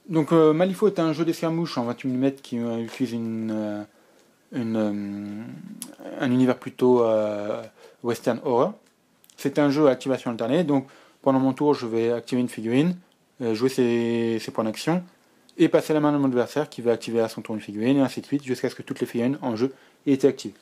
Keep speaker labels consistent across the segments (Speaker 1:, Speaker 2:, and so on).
Speaker 1: Donc Malifaux est un jeu d'escarmouche en 28 mm qui utilise un univers plutôt western horror. C'est un jeu à activation alternée, donc pendant mon tour je vais activer une figurine, jouer ses points d'action, et passer la main à mon adversaire qui va activer à son tour une figurine, et ainsi de suite, jusqu'à ce que toutes les figurines en jeu aient été activées.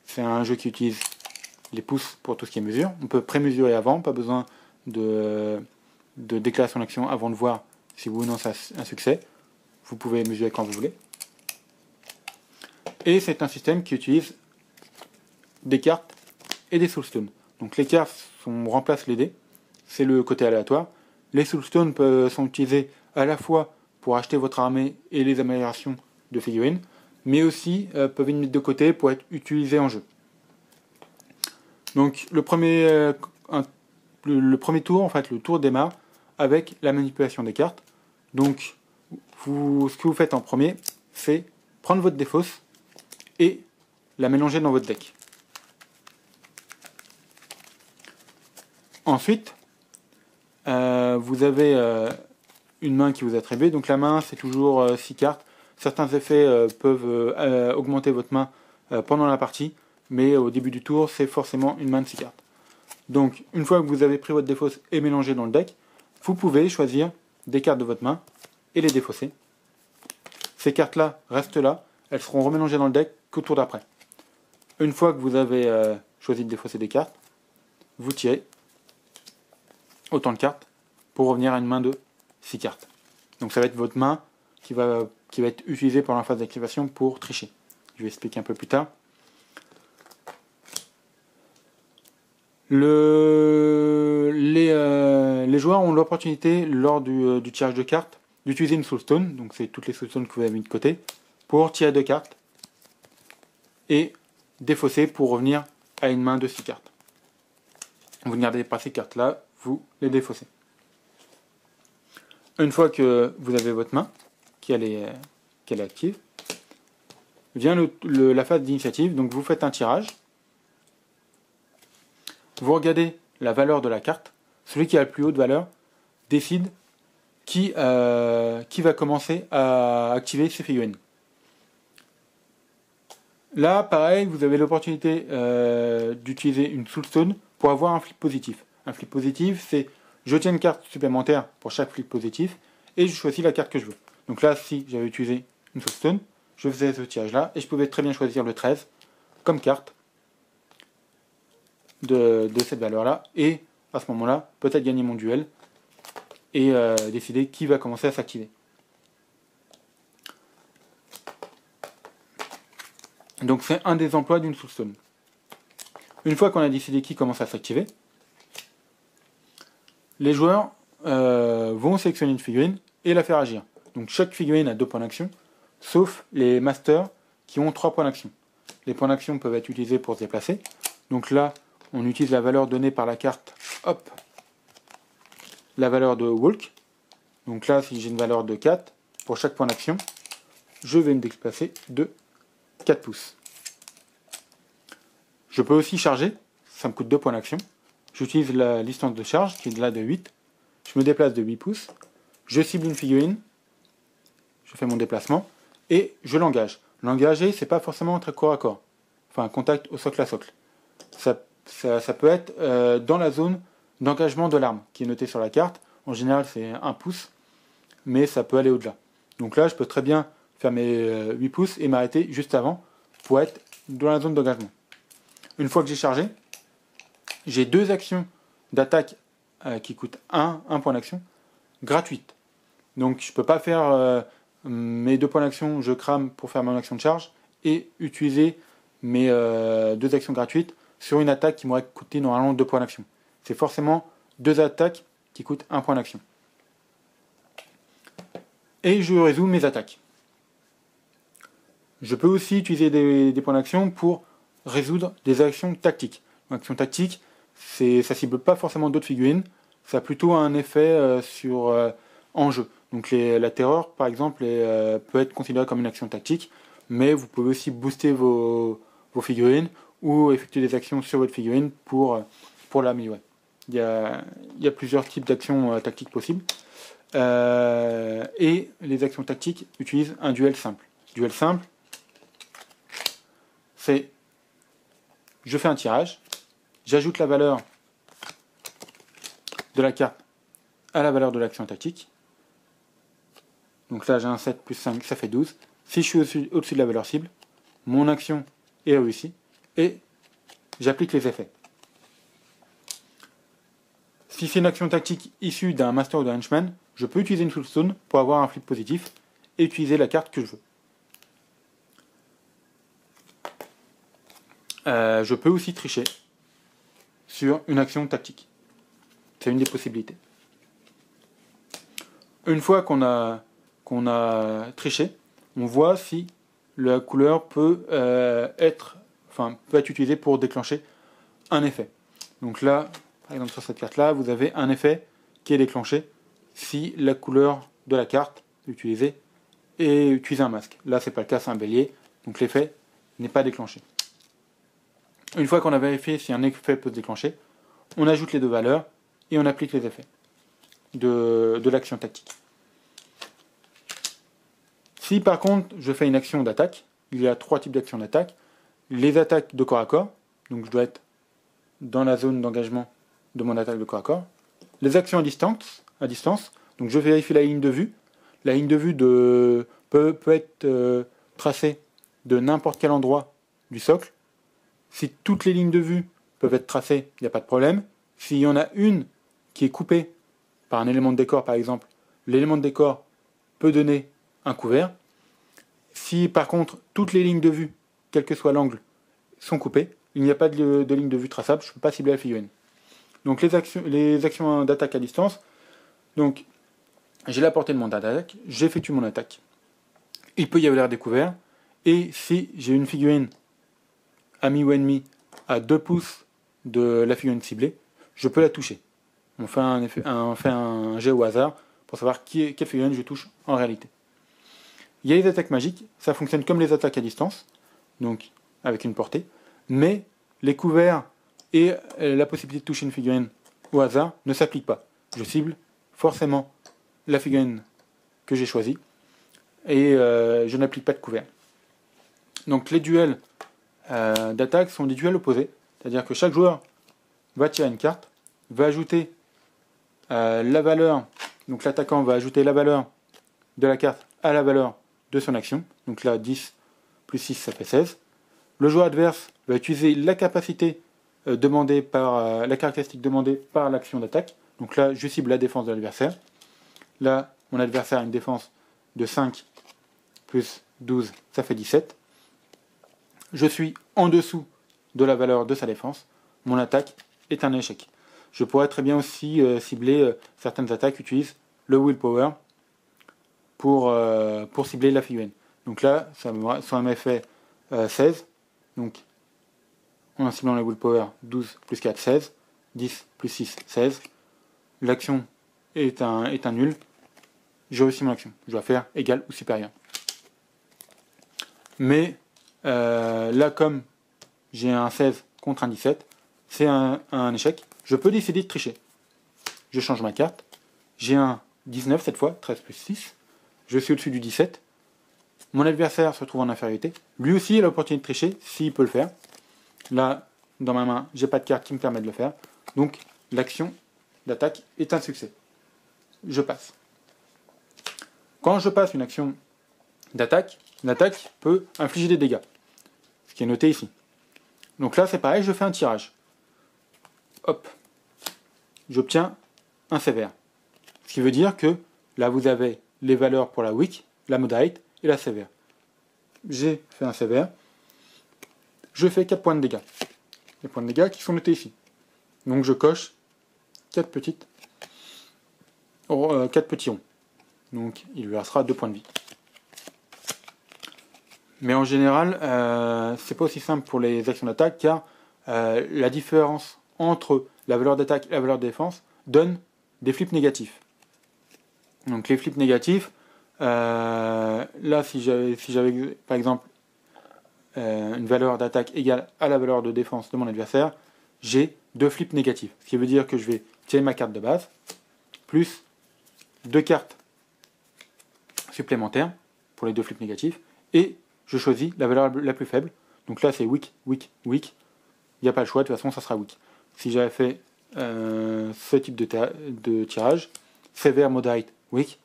Speaker 1: C'est un jeu qui utilise les pouces pour tout ce qui est mesure. On peut pré-mesurer avant, pas besoin de déclarer son action avant de voir si oui ou non c'est un succès. Vous pouvez mesurer quand vous voulez. Et c'est un système qui utilise des cartes et des soulstones. Donc les cartes remplacent les dés, c'est le côté aléatoire. Les soulstones sont utilisés à la fois pour acheter votre armée et les améliorations de figurines, mais aussi peuvent être mis de côté pour être utilisés en jeu. Donc le premier tour, en fait, le tour démarre avec la manipulation des cartes. Donc ce que vous faites en premier, c'est prendre votre défausse et la mélanger dans votre deck. Ensuite, vous avez une main qui vous est attribuée. Donc la main, c'est toujours 6 cartes. Certains effets peuvent augmenter votre main pendant la partie, mais au début du tour, c'est forcément une main de 6 cartes. Donc, une fois que vous avez pris votre défausse et mélangé dans le deck, vous pouvez choisir des cartes de votre main et les défausser. Ces cartes-là restent là, elles seront remélangées dans le deck qu'au tour d'après. Une fois que vous avez choisi de défausser des cartes, vous tirez autant de cartes pour revenir à une main de 6 cartes. Donc ça va être votre main qui va être utilisée pendant la phase d'activation pour tricher. Je vais expliquer un peu plus tard. Les joueurs ont l'opportunité, lors du tirage de cartes, d'utiliser une soulstone, donc c'est toutes les soulstones que vous avez mis de côté, pour tirer 2 cartes et défausser pour revenir à une main de 6 cartes. Vous ne gardez pas ces cartes-là, vous les défaussez. Une fois que vous avez votre main, qu'elle est active, vient la phase d'initiative, donc vous faites un tirage. Vous regardez la valeur de la carte. Celui qui a la plus haute valeur décide qui va commencer à activer ses figurines. Là, pareil, vous avez l'opportunité d'utiliser une soulstone pour avoir un flip positif. Un flip positif, c'est je tiens une carte supplémentaire pour chaque flip positif et je choisis la carte que je veux. Donc là, si j'avais utilisé une soulstone, je faisais ce tirage-là et je pouvais très bien choisir le 13 comme carte de cette valeur-là, et à ce moment-là, peut-être gagner mon duel et décider qui va commencer à s'activer. Donc c'est un des emplois d'une soulstone. Une fois qu'on a décidé qui commence à s'activer, les joueurs vont sélectionner une figurine et la faire agir. Donc chaque figurine a 2 points d'action, sauf les masters qui ont 3 points d'action. Les points d'action peuvent être utilisés pour se déplacer. Donc là, on utilise la valeur donnée par la carte, hop, la valeur de walk. Donc là, si j'ai une valeur de 4, pour chaque point d'action, je vais me déplacer de 4 pouces. Je peux aussi charger, ça me coûte 2 points d'action. J'utilise la distance de charge, qui est de là de 8. Je me déplace de 8 pouces. Je cible une figurine, je fais mon déplacement, et je l'engage. L'engager, c'est pas forcément très corps à corps. Enfin, contact au socle à socle. Ça peut être dans la zone d'engagement de l'arme qui est notée sur la carte. En général, c'est 1 pouce, mais ça peut aller au-delà. Donc là, je peux très bien faire mes 8 pouces et m'arrêter juste avant pour être dans la zone d'engagement. Une fois que j'ai chargé, j'ai 2 actions d'attaque qui coûtent 1 point d'action gratuites. Donc je ne peux pas faire mes 2 points d'action, je crame pour faire mon action de charge et utiliser mes 2 actions gratuites sur une attaque qui m'aurait coûté normalement 2 points d'action. C'est forcément 2 attaques qui coûtent 1 point d'action. Et je résous mes attaques. Je peux aussi utiliser des points d'action pour résoudre des actions tactiques. Une action tactique, ça ne cible pas forcément d'autres figurines, ça a plutôt un effet en jeu. Donc la terreur, par exemple, peut être considérée comme une action tactique, mais vous pouvez aussi booster vos figurines ou effectuer des actions sur votre figurine pour l'améliorer. Il y a plusieurs types d'actions tactiques possibles. Et les actions tactiques utilisent un duel simple. Duel simple, c'est je fais un tirage, j'ajoute la valeur de la carte à la valeur de l'action tactique. Donc là j'ai un 7 plus 5, ça fait 12. Si je suis au-dessus de la valeur cible, mon action est réussie et j'applique les effets. Si c'est une action tactique issue d'un master ou d'un henchman, je peux utiliser une soulstone pour avoir un flip positif et utiliser la carte que je veux. Je peux aussi tricher sur une action tactique. C'est une des possibilités. Une fois qu'on a triché, on voit si la couleur peut être utilisée pour déclencher un effet. Donc là, par exemple sur cette carte-là, vous avez un effet qui est déclenché si la couleur de la carte utilisée et utiliser un masque. Là, c'est pas le cas, c'est un bélier, donc l'effet n'est pas déclenché. Une fois qu'on a vérifié si un effet peut se déclencher, on ajoute les deux valeurs et on applique les effets de l'action tactique. Si par contre je fais une action d'attaque, il y a trois types d'actions d'attaque. Les attaques de corps à corps, donc je dois être dans la zone d'engagement de mon attaque de corps à corps. Les actions à distance, donc je vérifie la ligne de vue. La ligne de vue peut être tracée de n'importe quel endroit du socle. Si toutes les lignes de vue peuvent être tracées, il n'y a pas de problème. S'il y en a une qui est coupée par un élément de décor, par exemple, l'élément de décor peut donner un couvert. Si par contre toutes les lignes de vue, quel que soit l'angle, sont coupées, il n'y a pas de ligne de vue traçable, je ne peux pas cibler la figurine. Donc les actions d'attaque à distance, donc j'ai la portée de mon attaque, j'effectue mon attaque. Il peut y avoir des couverts, et si j'ai une figurine ami ou ennemi à 2 pouces de la figurine ciblée, je peux la toucher. On fait un jet au hasard pour savoir quelle figurine je touche en réalité. Il y a les attaques magiques, ça fonctionne comme les attaques à distance, donc avec une portée, mais les couverts et la possibilité de toucher une figurine au hasard ne s'appliquent pas. Je cible forcément la figurine que j'ai choisie et je n'applique pas de couvert. Donc les duels d'attaque sont des duels opposés, c'est-à-dire que chaque joueur va tirer une carte, va ajouter la valeur, donc l'attaquant va ajouter la valeur de la carte à la valeur de son action, donc là 10 plus 6 ça fait 16. Le joueur adverse va utiliser la capacité demandée par la caractéristique demandée par l'action d'attaque, donc là je cible la défense de l'adversaire. Là mon adversaire a une défense de 5 plus 12 ça fait 17. Je suis en dessous de la valeur de sa défense, mon attaque est un échec. Je pourrais très bien aussi cibler certaines attaques qui utilisent le willpower pour cibler la figurine. Donc là, ça m'a fait 16. Donc, en ciblant le willpower, 12 plus 4, 16. 10 plus 6, 16. L'action est un nul. J'ai réussi mon action. Je dois faire égal ou supérieur. Mais là, comme j'ai un 16 contre un 17, c'est un échec. Je peux décider de tricher. Je change ma carte. J'ai un 19 cette fois, 13 plus 6. Je suis au-dessus du 17. Mon adversaire se trouve en infériorité. Lui aussi a l'opportunité de tricher, s'il peut le faire. Là, dans ma main, j'ai pas de carte qui me permet de le faire. Donc, l'action d'attaque est un succès. Je passe. Quand je passe une action d'attaque, l'attaque peut infliger des dégâts. Ce qui est noté ici. Donc là, c'est pareil, je fais un tirage. Hop. J'obtiens un sévère. Ce qui veut dire que là, vous avez les valeurs pour la weak, la moderate et la sévère. J'ai fait un sévère. Je fais 4 points de dégâts. Les points de dégâts qui sont notés ici. Donc je coche 4 petits ronds. Donc il lui restera 2 points de vie. Mais en général, c'est pas aussi simple pour les actions d'attaque car la différence entre la valeur d'attaque et la valeur de défense donne des flips négatifs. Donc les flips négatifs, là si j'avais par exemple une valeur d'attaque égale à la valeur de défense de mon adversaire, j'ai 2 flips négatifs. Ce qui veut dire que je vais tirer ma carte de base, plus 2 cartes supplémentaires pour les 2 flips négatifs, et je choisis la valeur la plus faible. Donc là c'est weak, weak, weak. Il n'y a pas le choix, de toute façon ça sera weak. Si j'avais fait ce type de tirage, sévère, moderate, weak,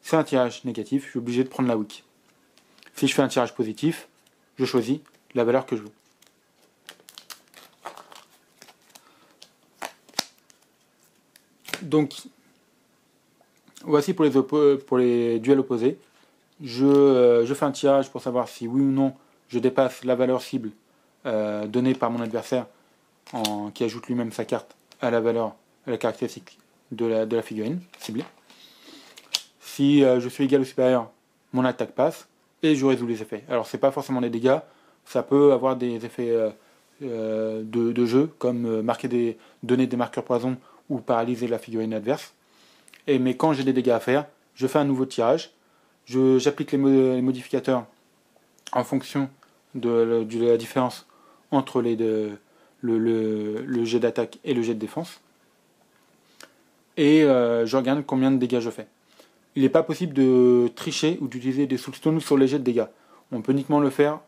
Speaker 1: c'est un tirage négatif, je suis obligé de prendre la weak. Si je fais un tirage positif, je choisis la valeur que je veux. Donc, voici pour les duels opposés. Je fais un tirage pour savoir si oui ou non je dépasse la valeur cible donnée par mon adversaire qui ajoute lui-même sa carte à la caractéristique de la figurine ciblée. Si je suis égal ou supérieur, mon attaque passe et je résous les effets. Alors c'est pas forcément des dégâts, ça peut avoir des effets de jeu, comme donner des marqueurs poison ou paralyser la figurine adverse. Mais quand j'ai des dégâts à faire, je fais un nouveau tirage, j'applique les modificateurs en fonction de la différence entre le jet d'attaque et le jet de défense, et je regarde combien de dégâts je fais. Il n'est pas possible de tricher ou d'utiliser des soulstones sur les jets de dégâts. On peut uniquement le faire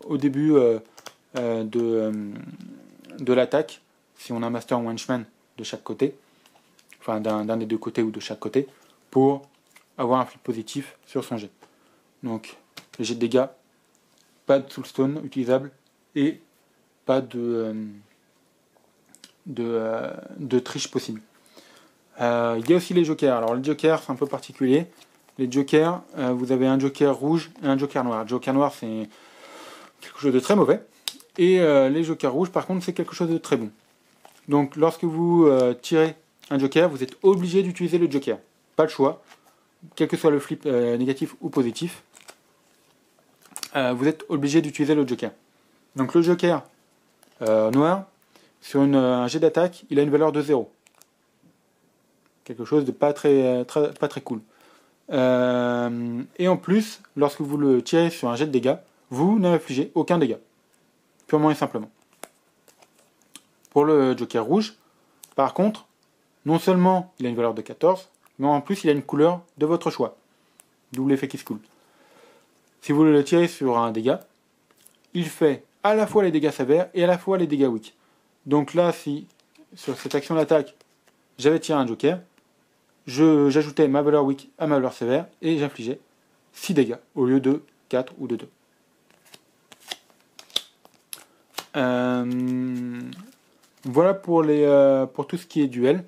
Speaker 1: au début de l'attaque, si on a un master ou un henchman de chaque côté, enfin d'un des deux côtés ou de chaque côté, pour avoir un flip positif sur son jet. Donc, les jets de dégâts, pas de soulstone utilisable et pas de triche possible. Il y a aussi les jokers. Alors les jokers c'est un peu particulier. Les jokers, vous avez un joker rouge et un joker noir. Le joker noir c'est quelque chose de très mauvais. Et les jokers rouges par contre c'est quelque chose de très bon. Donc lorsque vous tirez un joker, vous êtes obligé d'utiliser le joker. Pas le choix. Quel que soit le flip négatif ou positif, vous êtes obligé d'utiliser le joker. Donc le joker noir, sur un jet d'attaque, il a une valeur de 0. Quelque chose de pas très cool. Et en plus, lorsque vous le tirez sur un jet de dégâts, vous n'infligez aucun dégât. Purement et simplement. Pour le joker rouge, par contre, non seulement il a une valeur de 14, mais en plus il a une couleur de votre choix. D'où l'effet qui se coule. Si vous le tirez sur un dégât, il fait à la fois les dégâts sévères et à la fois les dégâts weak. Donc là, si sur cette action d'attaque, j'avais tiré un joker, j'ajoutais ma valeur weak à ma valeur sévère et j'infligeais 6 dégâts au lieu de 4 ou de 2. Voilà pour tout ce qui est duel.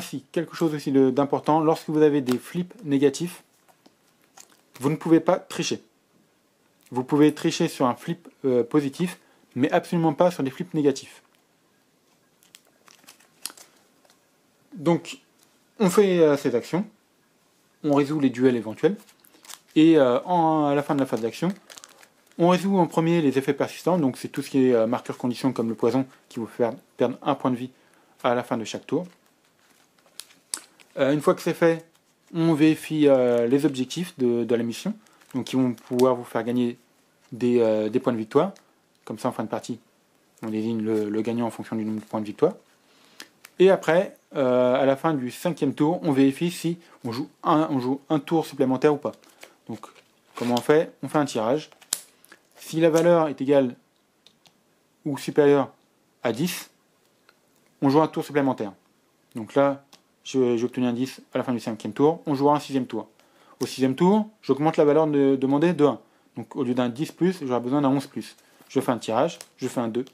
Speaker 1: Si, quelque chose aussi d'important, lorsque vous avez des flips négatifs, vous ne pouvez pas tricher. Vous pouvez tricher sur un flip positif, mais absolument pas sur des flips négatifs. Donc, on fait ces actions, on résout les duels éventuels, et à la fin de la phase d'action, on résout en premier les effets persistants, donc c'est tout ce qui est marqueur condition comme le poison qui vous fait perdre un point de vie à la fin de chaque tour. Une fois que c'est fait, on vérifie les objectifs de la mission, donc qui vont pouvoir vous faire gagner des points de victoire. Comme ça, en fin de partie, on désigne le gagnant en fonction du nombre de points de victoire. Et après, à la fin du 5e tour, on vérifie si on joue un tour supplémentaire ou pas. Donc, comment on fait? On fait un tirage. Si la valeur est égale ou supérieure à 10, on joue un tour supplémentaire. Donc là, j'ai obtenu un 10 à la fin du 5e tour, on jouera un 6e tour. Au 6e tour, j'augmente la valeur demandée de 1. Donc au lieu d'un 10+, j'aurai besoin d'un 11+. Je fais un tirage, je fais un 2.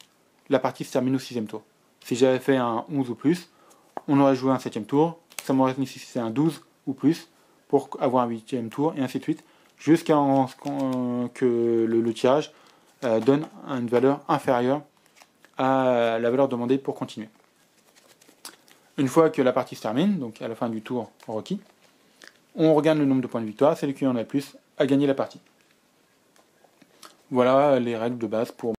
Speaker 1: La partie se termine au 6e tour. Si j'avais fait un 11 ou plus, on aurait joué un 7e tour, ça m'aurait nécessité un 12 ou plus pour avoir un 8e tour, et ainsi de suite, jusqu'à que le tirage donne une valeur inférieure à la valeur demandée pour continuer. Une fois que la partie se termine, donc à la fin du tour requis, on regarde le nombre de points de victoire, celui qui en a le plus a gagné la partie. Voilà les règles de base pour